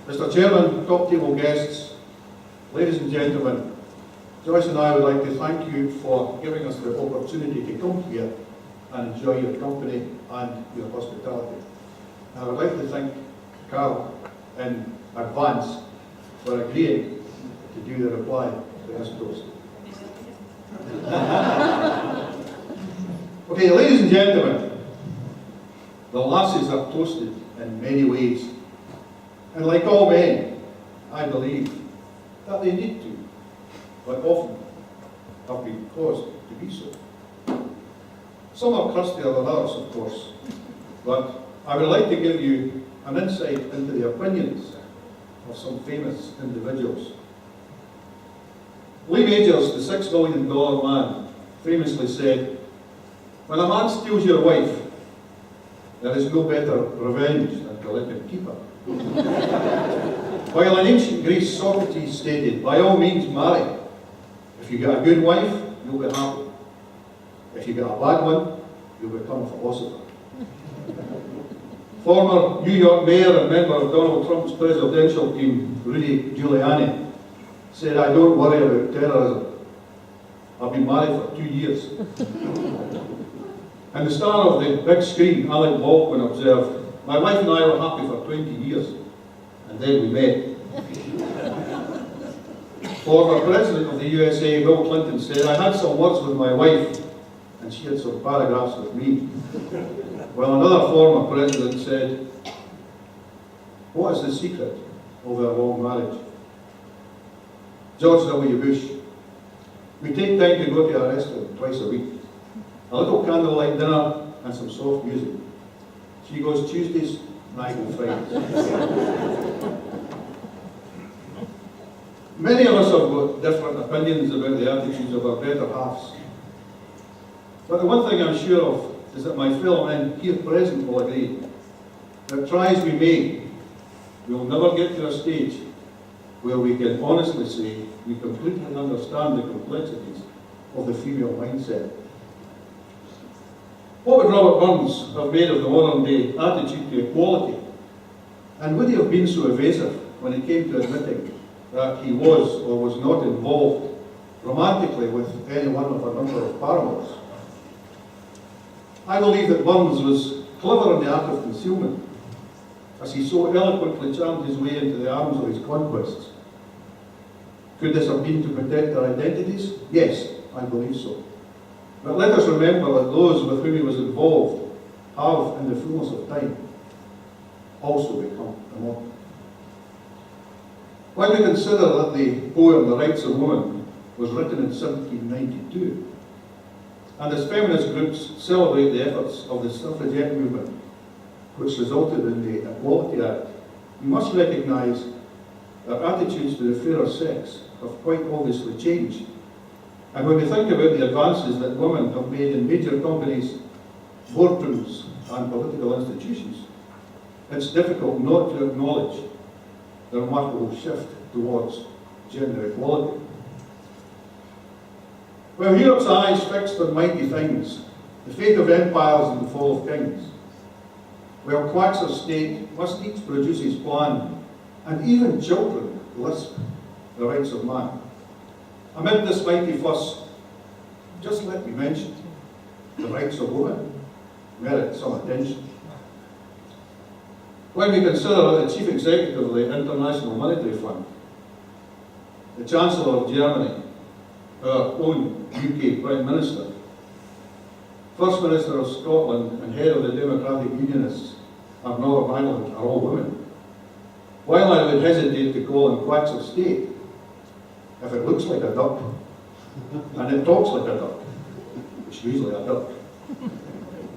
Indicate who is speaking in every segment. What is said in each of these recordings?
Speaker 1: Mr. Chairman, top table guests, ladies and gentlemen, Joyce and I would like to thank you for giving us the opportunity to come here and enjoy your company and your hospitality. I would like to thank Carl in advance for agreeing to do the reply to his toast. Okay, ladies and gentlemen, the lasses are toasted in many ways. And like all men, I believe that they need to, but often have been caused to be so. Some are crustier than others, of course, but I would like to give you an insight into the opinions of some famous individuals. Lee Majors, the $6 million man, famously said, "When a man steals your wife, there is no better revenge than to let him keep her." While in ancient Greece, Socrates stated, "By all means marry. If you get a good wife, you'll be happy. If you get a bad one, you'll become a philosopher." Former New York mayor and member of Donald Trump's presidential team, Rudy Giuliani, said, "I don't worry about terrorism. I've been married for 2 years." And the star of the big screen, Alec Baldwin, observed, "My wife and I were happy for 20 years, and then we met." Former President of the USA, Bill Clinton, said, "I had some words with my wife, and she had some paragraphs with me." Well, another former president said, "What is the secret of their long marriage?" George W. Bush, "We take time to go to a restaurant twice a week. A little candlelight dinner and some soft music. She goes Tuesdays and I go Fridays." Many of us have got different opinions about the attitudes of our better halves. But the one thing I'm sure of is that my fellow men here present will agree that try as we may, we will never get to a stage where we can honestly say we completely understand the complexities of the female mindset. What would Robert Burns have made of the modern day attitude to equality? And would he have been so evasive when it came to admitting that he was or was not involved romantically with any one of a number of paramours? I believe that Burns was clever in the art of concealment, as he so eloquently charmed his way into the arms of his conquests. Could this have been to protect their identities? Yes, I believe so. But let us remember that those with whom he was involved have, in the fullness of time, also become immortal. When we consider that the poem The Rights of Woman was written in 1792, and as feminist groups celebrate the efforts of the suffragette movement, which resulted in the Equality Act, we must recognise that attitudes to the fairer sex have quite obviously changed. And when we think about the advances that women have made in major companies, boardrooms and political institutions, it's difficult not to acknowledge the remarkable shift towards gender equality. Well, Europe's eyes fixed on mighty things, the fate of empires and the fall of kings, where quacks of state must needs produce his plan, and even children lisp the rights of man. Amid this mighty fuss, just let me mention, the rights of women merit some attention. When we consider that the chief executive of the International Monetary Fund, the Chancellor of Germany, our own UK Prime Minister, First Minister of Scotland and head of the Democratic Unionists of Northern Ireland are all women, while I would hesitate to call them quacks of state, if it looks like a duck and it talks like a duck, it's usually a duck.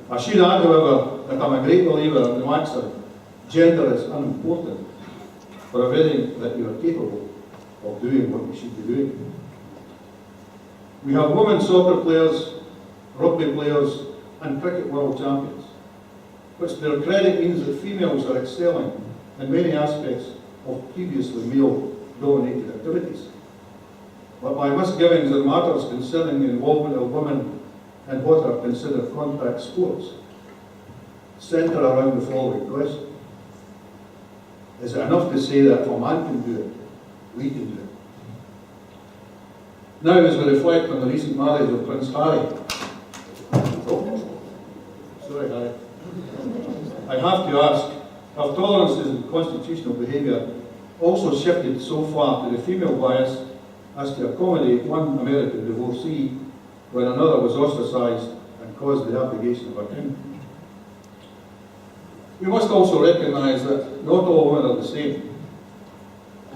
Speaker 1: I should add, however, that I'm a great believer in the maxim, gender is unimportant, providing that you are capable of doing what you should be doing. We have women soccer players, rugby players, and cricket world champions, which to their credit means that females are excelling in many aspects of previously male-dominated activities. But my misgivings in matters concerning the involvement of women in what are considered contact sports centre around the following question. Is it enough to say that if a man can do it, we can do it? Now, as we reflect on the recent marriage of Prince Harry, sorry Harry, I have to ask, have tolerances in constitutional behaviour also shifted so far to the female bias as to accommodate one American divorcee when another was ostracised and caused the abdication of her king? We must also recognise that not all women are the same,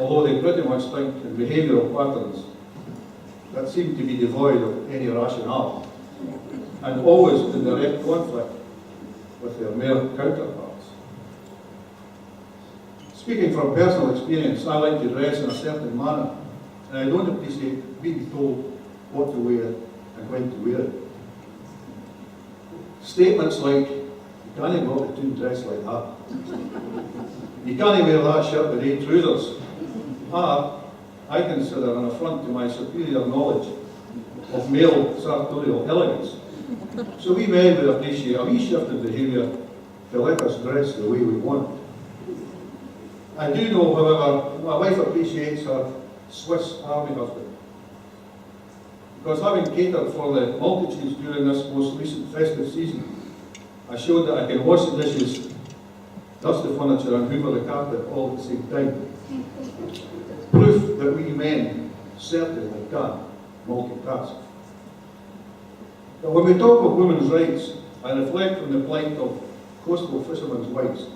Speaker 1: although they pretty much think in behavioural patterns that seem to be devoid of any rationale and always in direct conflict with their male counterparts. Speaking from personal experience, I like to dress in a certain manner, and I don't appreciate being told what to wear and when to wear it. Statements like, "You can't walk the toon dressed like that," "You can't wear that shirt with 8 trousers," are, I consider, an affront to my superior knowledge of male sartorial elegance. So we men would appreciate a wee shift in behaviour to let us dress the way we want. I do know, however, my wife appreciates her Swiss Army husband, because having catered for the multitudes during this most recent festive season, I showed that I can wash the dishes, dust the furniture and hoover the carpet all at the same time. Proof that we men certainly can multitask. But when we talk of women's rights, I reflect on the plight of coastal fishermen's wives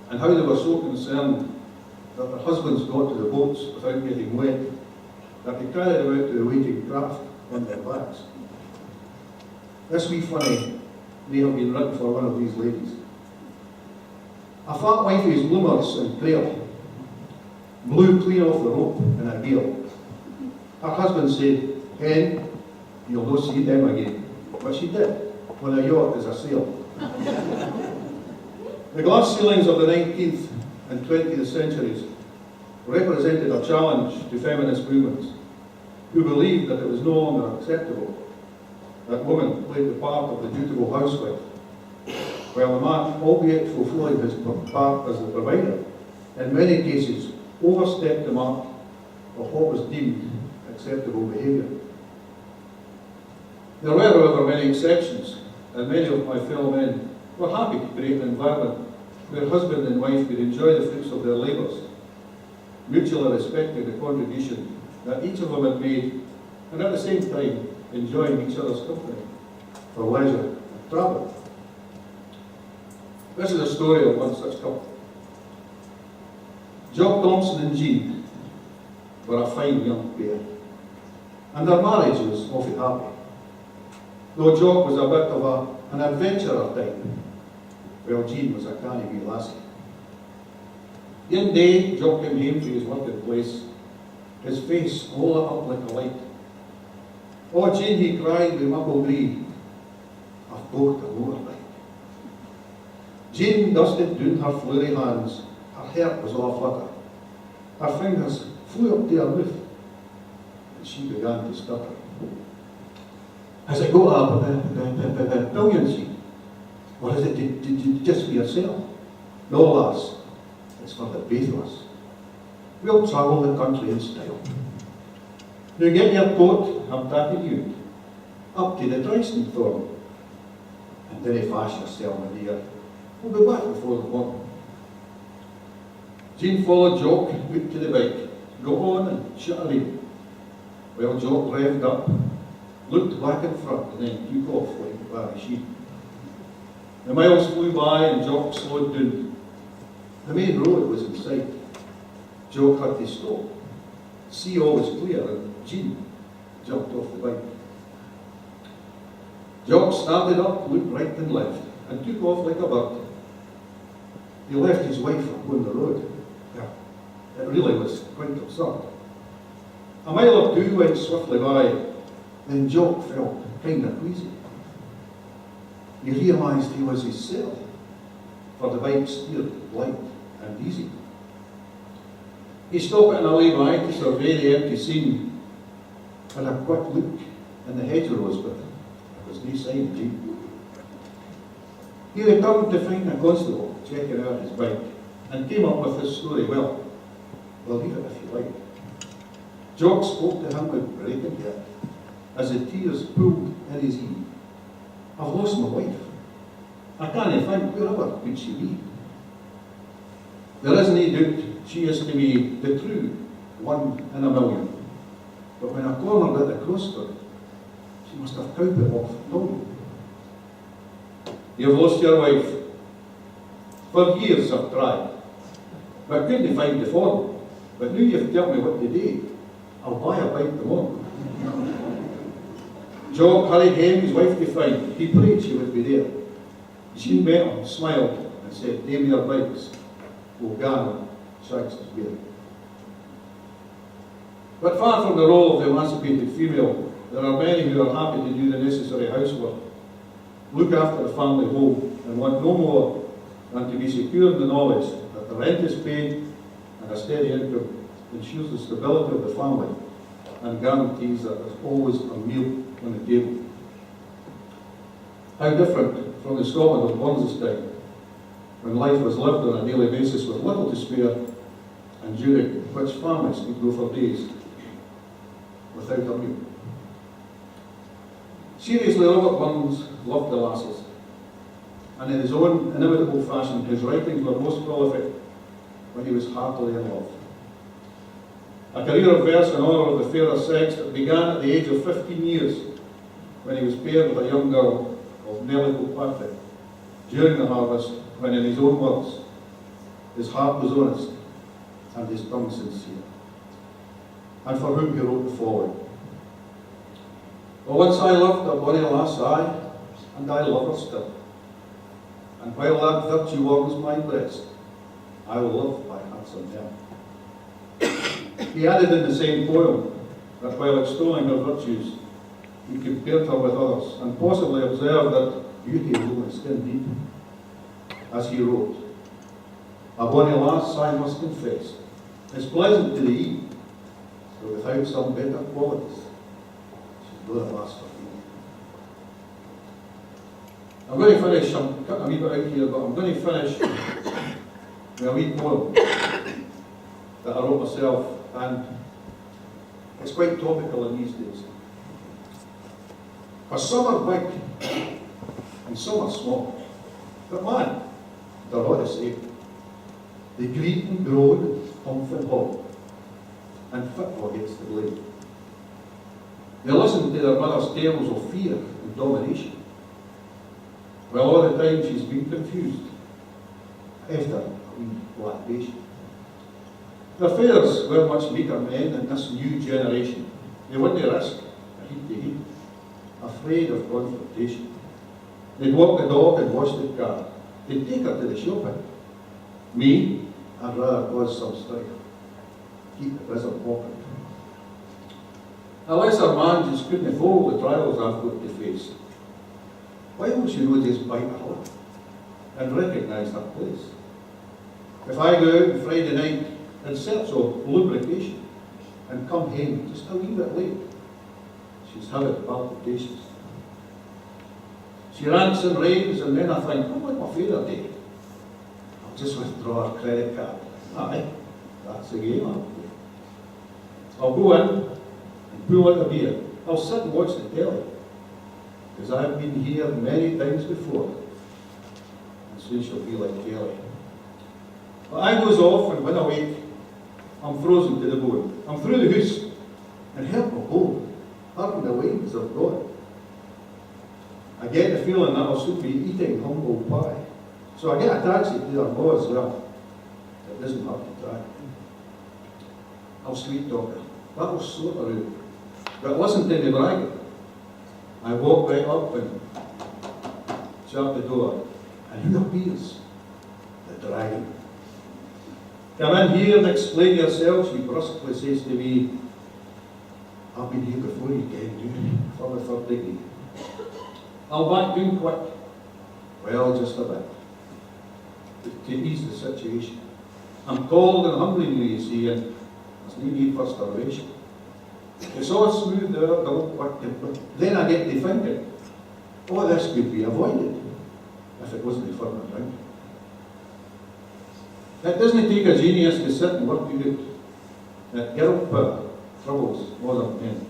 Speaker 1: and how they were so concerned that their husbands got to the boats without getting wet, that they carried them out to the waiting craft on their backs. This wee funny may have been written for one of these ladies. A fat wifey's bloomers and prayer blew clean off the rope in a gale. Her husband said, "Hen, you'll not see them again." But she did, when a yacht is a sail. The glass ceilings of the 19th and 20th centuries represented a challenge to feminist movements who believed that it was no longer acceptable that women played the part of the dutiful housewife, while the man, albeit fulfilling his part as the provider, in many cases overstepped the mark of what was deemed acceptable behaviour. There were, however, many exceptions, and many of my fellow men were happy to create an environment where husband and wife could enjoy the fruits of their labours, mutually respecting the contribution that each of them had made, and at the same time enjoying each other's company for leisure and travel. This is a story of one such couple. Jock Thompson and Jean were a fine young pair, and their marriage was awfully happy, though Jock was a bit of an adventurer type, while Jean was a canny wee lassie. One day, Jock came home from his working place, his face all lit up like a light. "Oh, Jean," he cried with muckle glee, "I've bought a motorbike." Jean dusted down her flurry hands. Her heart was all aflutter. Her fingers flew up to her roof, and she began to stutter. "Has it got a billion, Jean? Or is it just for yourself?" "No, lass, it's for the both of us. We'll travel the country in style. Now get your coat, I'm taking you up to the Dryston Thorn. And then fash yourself, my dear. We'll be back before the morning." Jean followed Jock out to the bike, got on and shut her in, while Jock revved up, looked back in front, and then took off like a Barry sheep. The miles flew by and Jock slowed down. The main road was in sight. Jock had to stop. Sea all was clear, and Jean jumped off the bike. Jock started up, looked right and left, and took off like a bird. He left his wife upon the road. Yeah, it really was quite absurd. A mile or two went swiftly by, then Jock felt kind of queasy. He realised he was himself, for the bike steered light and easy. He stopped at an alley to survey the empty scene, had a quick look in the hedgerows, but there was no sign of Jean. He returned to find a constable checking out his bike. and came up with this story. Well, believe it if you like. Jock spoke to him with breaking heart as the tears pooled in his ear. I've lost my wife. I can't think wherever could she be. There is no doubt she is to me the true one in a million. But when I cornered at the crossroad, she must have cowed it off and told me. You've lost your wife. For years I've tried, but couldn't find the form. But now you've told me what to do, I'll buy a bite tomorrow. Jock hurried home his wife to find. He prayed she would be there. She met him, smiled, and said, "Name your bikes. We'll gather, shakes his beard." But far from the role of the emancipated female, there are many who are happy to do the necessary housework, look after the family home, and want no more than to be secure in the knowledge that the rent is paid and a steady income ensures the stability of the family and guarantees that there's always a meal on the table. How different from the Scotland of Burns's time, when life was lived on a daily basis with little to spare, and during which families could go for days without a meal. Seriously, Robert Burns loved the lasses, and in his own inimitable fashion, his writings were most prolific when he was heartily in love. A career of verse in honour of the fairer sex that began at the age of 15 years, when he was paired with a young girl called Nellie Kilpatrick, during the harvest, when in his own words, his heart was honest and his tongue sincere, and for whom he wrote the following. "For once I loved a bonny lass, aye, and I love her still. And while that virtue warms my breast, I will love my handsome nell." He added in the same poem that while extolling her virtues, he compared her with others, and possibly observed that beauty is only skin deep. As he wrote, "A bonny lass, I must confess, is pleasant to the eye, but without some better qualities, she's not a lass for me." I'm going to finish, I'm cutting a wee bit out here, but I'm going to finish with a wee poem that I wrote myself, and it's quite topical in these days. For some are big, and some are small, but man, they're all the same. They greet and groan, humph and haw, and football gets the blame. They listen to their mother's tales of fear and domination, while all the time she's been confused, after a wee lactation. Their fathers were much weaker men in this new generation. They wouldn't risk a heat to heat, afraid of confrontation. They'd walk the dog and wash the car. They'd take her to the shopping. Me, I'd rather cause some strife, keep the prison open. A lesser man just couldn't afford the trials I've got to face. Why don't you know just bite her lip and recognise her place? If I go out on Friday night in search of lubrication and come home just a wee bit late, she's having palpitations. She rants and raves, and then I think, oh, what my father did? I'll just withdraw her credit card. Aye, that's the game I'll play. I'll go in and pull out a beer. I'll sit and watch the telly, because I've been here many times before, and soon she'll be like Kelly. But I goes off, and when I wake, I'm frozen to the bone. I'm through the house, and help me home, pardon the waves of God. I get the feeling that I'll soon be eating humble pie. So I get a taxi to her bar as well. It doesn't have to try. I'll sweet talk her. That'll sort her out. But listen to the bragging. I walk right up and shut the door, and who appears? The dragon. "Come in here and explain yourself," she brusquely says to me. "I've been here before you came, you, for the third degree. I'll back down quick." "Well, just a bit. To ease the situation. I'm cold and hungry now, you see, and there's no need for starvation. It's all smooth out, all quick, but then I get to thinking, oh, this could be avoided if it wasn't for my drink. It doesn't take a genius to sit and work it out. That girl power troubles modern men.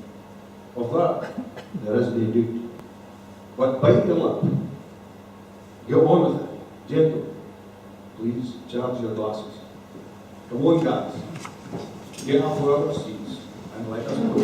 Speaker 1: Of that, there is no doubt. But bite your lip. Get on with it. Gentle. Please charge your glasses. Come on, guys. Get up for our seats and let us go.